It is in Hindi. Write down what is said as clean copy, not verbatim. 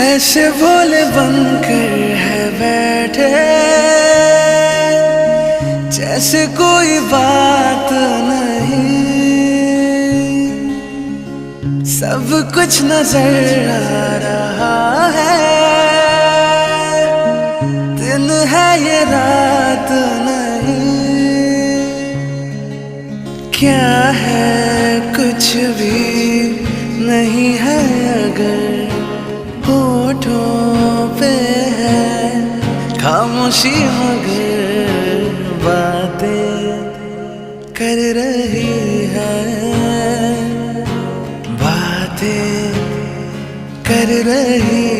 ऐसे भोले बनकर है बैठे, जैसे कोई बात नहीं। सब कुछ नजर आ रहा है, दिन है ये रात नहीं। क्या है कुछ भी नहीं है अगर होठों पे है खामोशी, मगर बातें कर रही है, बातें कर रही